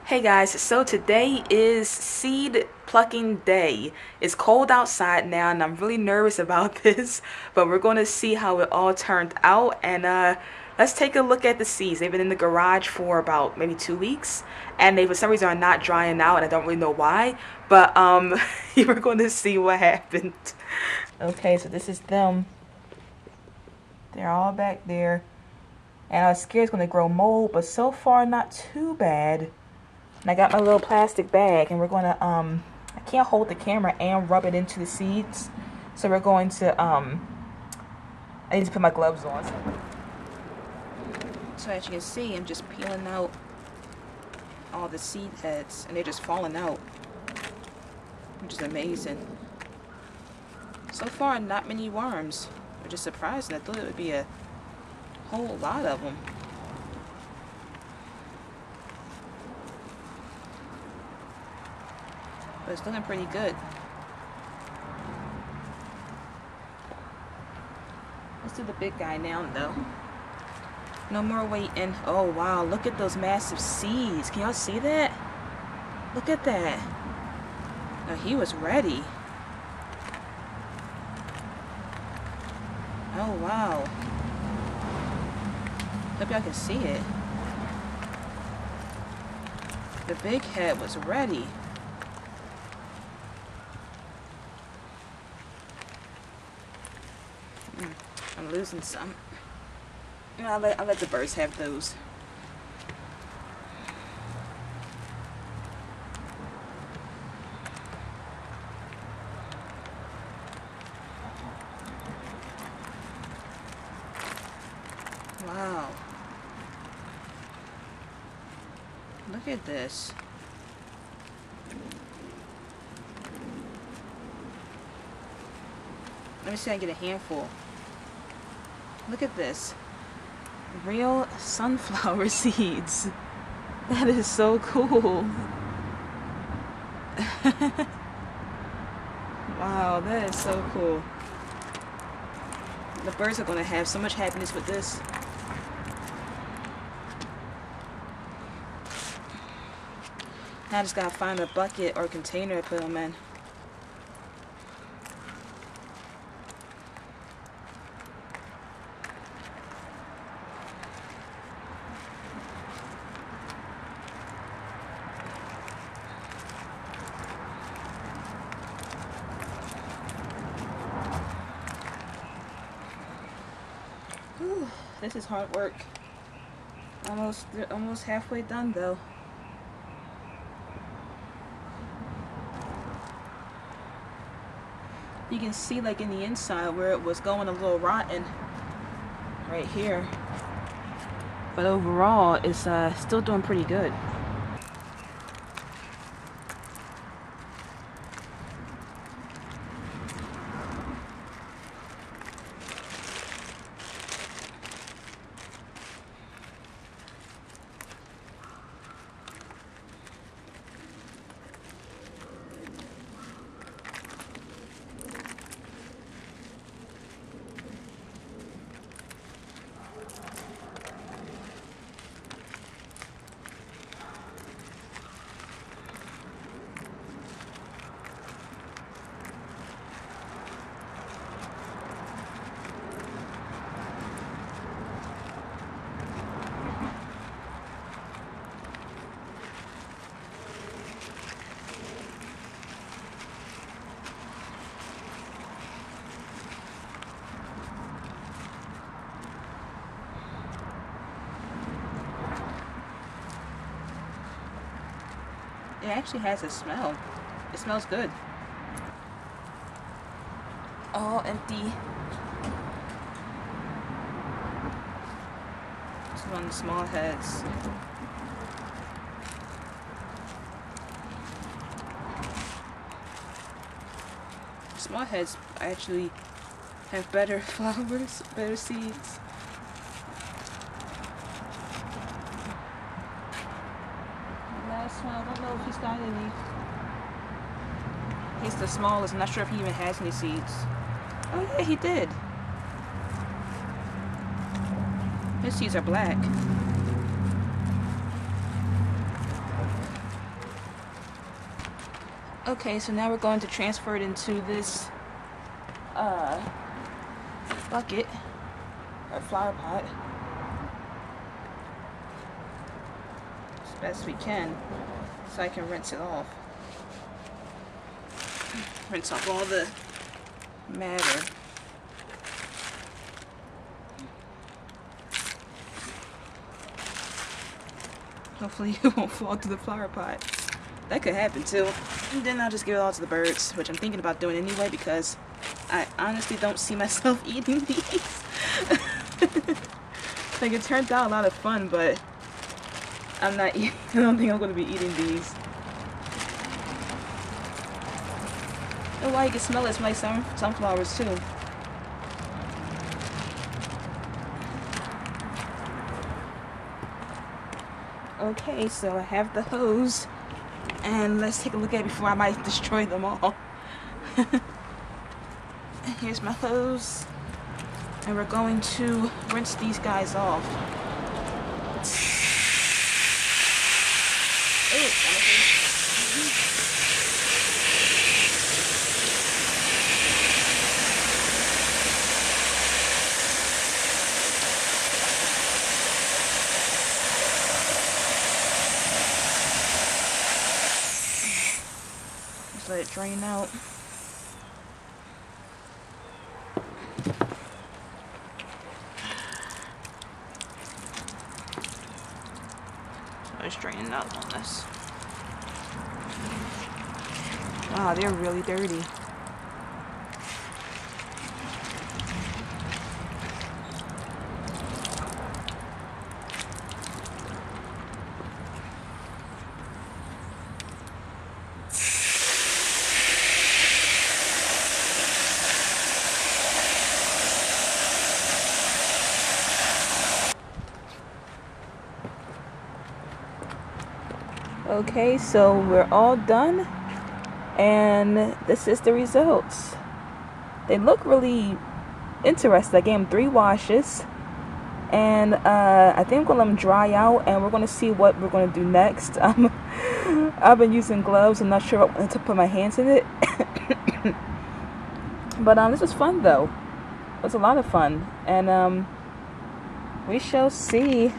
Hey guys, so today is seed plucking day. It's cold outside now and I'm really nervous about this, but we're going to see how it all turned out and let's take a look at the seeds. They've been in the garage for about maybe 2 weeks and they for some reason are not drying out and I don't really know why, but we're going to see what happened. Okay, so this is them. They're all back there and I was scared it's going to grow mold, but so far not too bad. And I got my little plastic bag and we're going to, I can't hold the camera and rub it into the seeds. So we're going to, I need to put my gloves on. So as you can see, I'm just peeling out all the seed heads and they're just falling out, which is amazing. So far, not many worms, which is surprising. I thought it would be a whole lot of them. But it's looking pretty good. Let's do the big guy now, though. No more waiting. Oh, wow. Look at those massive seeds. Can y'all see that? Look at that. Oh, he was ready. Oh, wow. Hope y'all can see it. The big head was ready. I'm losing some. I'll let the birds have those. Wow. Look at this. Let me see if I can get a handful. Look at this. Real sunflower seeds. That is so cool. Wow, that is so cool. The birds are going to have so much happiness with this. Now I just got to find a bucket or container to put them in. Whew, this is hard work. Almost halfway done though. You can see like in the inside where it was going a little rotten right here. But overall it's still doing pretty good. It actually has a smell. It smells good. All empty. This is one of the small heads. Small heads actually have better flowers, better seeds. Last one, I don't know if he's got any. He's the smallest. I'm not sure if he even has any seeds. Oh yeah, he did. His seeds are black. Okay, so now we're going to transfer it into this bucket or flower pot as best we can, so I can rinse it off. Rinse off all the matter. Hopefully it won't fall to the flower pot. That could happen too. And then I'll just give it all to the birds, which I'm thinking about doing anyway because I honestly don't see myself eating these. Like, it turned out a lot of fun, but I'm not eating. I don't think I'm going to be eating these. Oh wow, you can smell it. It smells like sunflowers too. Okay, so I have the hose, and let's take a look at it before I might destroy them all. Here's my hose, and we're going to rinse these guys off. Just let it drain out. It's draining out on this. Wow, they're really dirty. Okay, so we're all done, and this is the results. They look really interesting. I gave them 3 washes, and I think I'm gonna let them dry out, and we're gonna see what we're gonna do next. I've been using gloves. I'm not sure what to put my hands in it. But this was fun though. It was a lot of fun, and we shall see.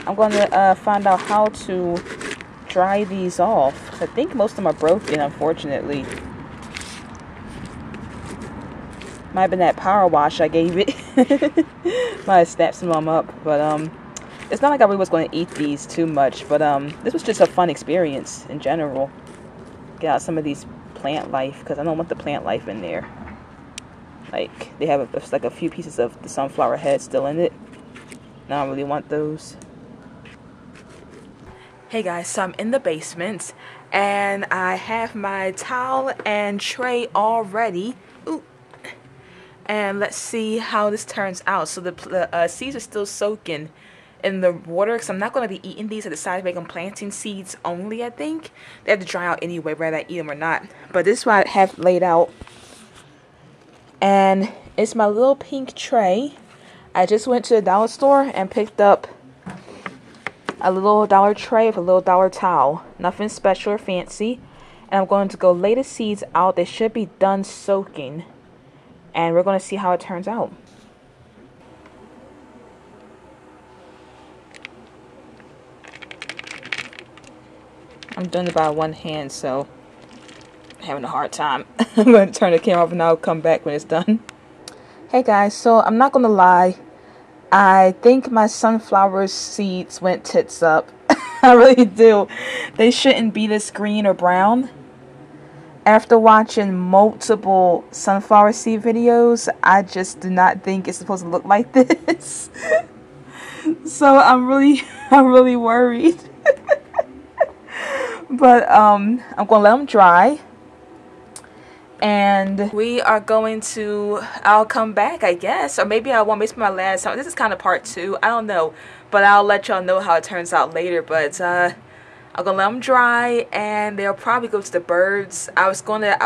I'm gonna find out how to dry these off. I think most of them are broken, unfortunately. Might have been that power wash I gave it. Might have snapped some of them up, but it's not like I really was going to eat these too much, but this was just a fun experience in general. Get out some of these plant life, because I don't want the plant life in there. Like, they have like a few pieces of the sunflower head still in it. I don't really want those. Hey guys, so I'm in the basement, and I have my towel and tray all ready. Ooh. And let's see how this turns out. So the seeds are still soaking in the water, because I'm not going to be eating these. I decided to make them planting seeds only, I think. They have to dry out anyway, whether I eat them or not. But this is what I have laid out. And it's my little pink tray. I just went to the dollar store and picked up a little dollar tray with a little dollar towel. Nothing special or fancy. And I'm going to go lay the seeds out. They should be done soaking. And we're going to see how it turns out. I'm doing it by one hand, so I'm having a hard time. I'm going to turn the camera off and I'll come back when it's done. Hey guys, so I'm not going to lie. I think my sunflower seeds went tits up. I really do. They shouldn't be this green or brown. After watching multiple sunflower seed videos, I just do not think it's supposed to look like this. So I'm really worried. But I'm gonna let them dry. And we are going to, I'll come back, I guess. Or maybe I won't. Maybe it's my last time. This is kind of part 2. I don't know. But I'll let y'all know how it turns out later. But I'm going to let them dry. And they'll probably go to the birds. At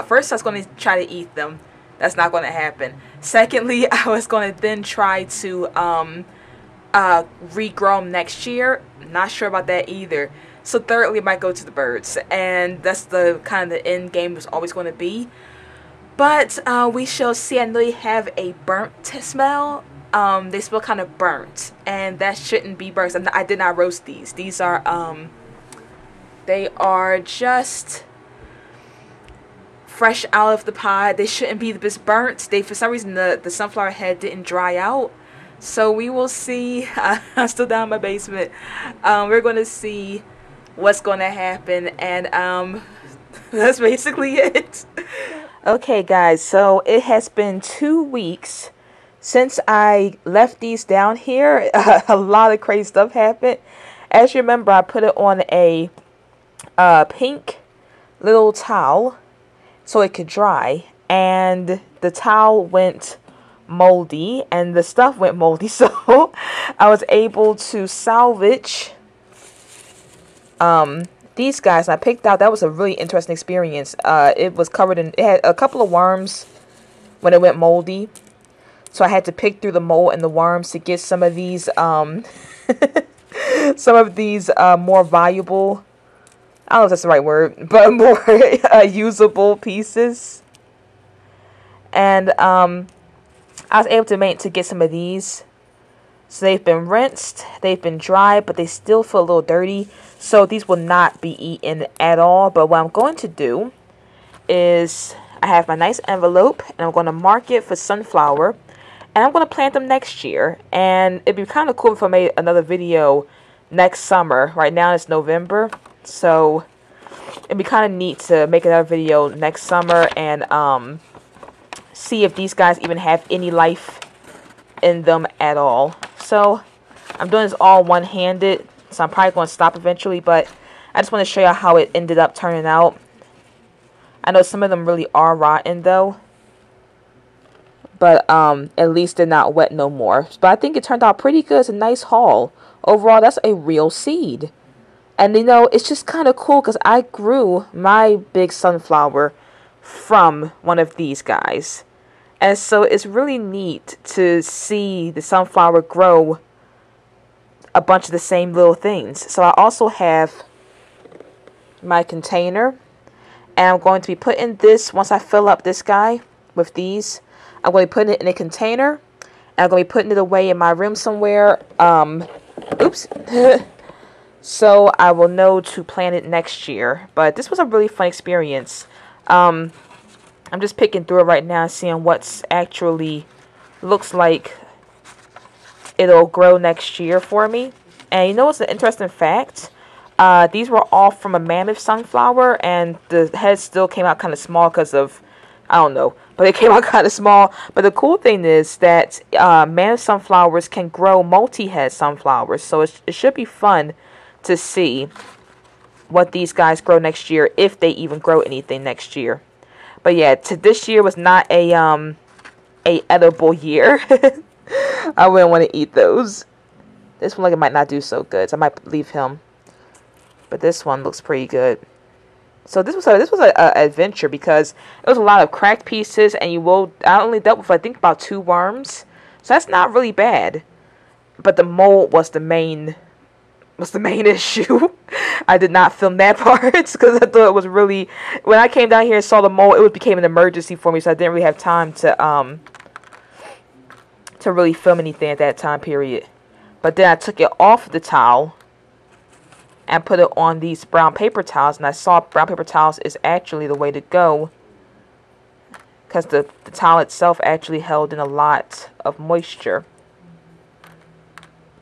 first I was going to try to eat them. That's not going to happen. Secondly, I was going to then try to regrow them next year. Not sure about that either. So thirdly, it might go to the birds, and that's the kind of the end game was always going to be. But we shall see. I know they have a burnt smell. They smell kind of burnt, and that shouldn't be burnt. I did not roast these. These are they are just fresh out of the pod. They shouldn't be this burnt. They, for some reason, the sunflower head didn't dry out. So we will see. I'm still down in my basement. We're going to see what's going to happen, and that's basically it. Okay, guys, so it has been 2 weeks since I left these down here. A lot of crazy stuff happened. As you remember, I put it on a pink little towel so it could dry, and the towel went moldy and the stuff went moldy, so I was able to salvage these guys. I picked out, that was a really interesting experience. It was covered in, it had a couple of worms when it went moldy, so I had to pick through the mold and the worms to get some of these some of these more valuable, I don't know if that's the right word, but more usable pieces. And I was able to get some of these. So they've been rinsed, they've been dried, but they still feel a little dirty. So these will not be eaten at all. But what I'm going to do is I have my nice envelope, and I'm going to mark it for sunflower. And I'm going to plant them next year. And it'd be kind of cool if I made another video next summer. Right now it's November. So it'd be kind of neat to make another video next summer and see if these guys even have any life in them at all. So I'm doing this all one-handed, so I'm probably going to stop eventually, but I just want to show you how it ended up turning out. I know some of them really are rotten though, but at least they're not wet no more. But I think it turned out pretty good. It's a nice haul. Overall, that's a real seed. And you know, it's just kind of cool because I grew my big sunflower from one of these guys. And so it's really neat to see the sunflower grow a bunch of the same little things. So I also have my container, and I'm going to be putting this, once I fill up this guy with these, I'm going to be putting it in a container, and I'm going to be putting it away in my room somewhere. Oops. So I will know to plant it next year. But this was a really fun experience. I'm just picking through it right now, seeing what's actually looks like it'll grow next year for me. And you know what's an interesting fact? These were all from a mammoth sunflower, and the head still came out kind of small because of, I don't know, but it came out kind of small. But the cool thing is that mammoth sunflowers can grow multi-head sunflowers, so it should be fun to see what these guys grow next year, if they even grow anything next year. But yeah, this year was not a edible year. I wouldn't want to eat those. This one, like, it might not do so good, so I might leave him. But this one looks pretty good. So this was a adventure, because it was a lot of cracked pieces, and I only dealt with, I think, about 2 worms. So that's not really bad. But the mold was the main issue. I did not film that part because I thought it was really, when I came down here and saw the mold, it became an emergency for me, so I didn't really have time to really film anything at that time period. But then I took it off the towel and put it on these brown paper towels, and I saw brown paper towels is actually the way to go, because the towel itself actually held in a lot of moisture.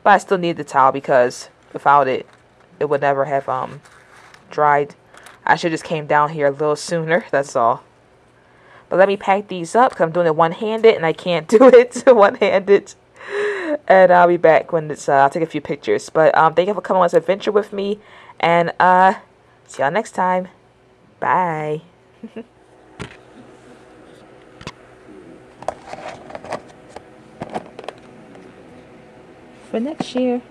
But I still need the towel, because without it, it would never have dried. I should just came down here a little sooner, that's all. But let me pack these up, because I'm doing it one-handed, and I can't do it one-handed. And I'll be back when it's, I'll take a few pictures. But thank you for coming on this adventure with me, and see y'all next time. Bye. For next year.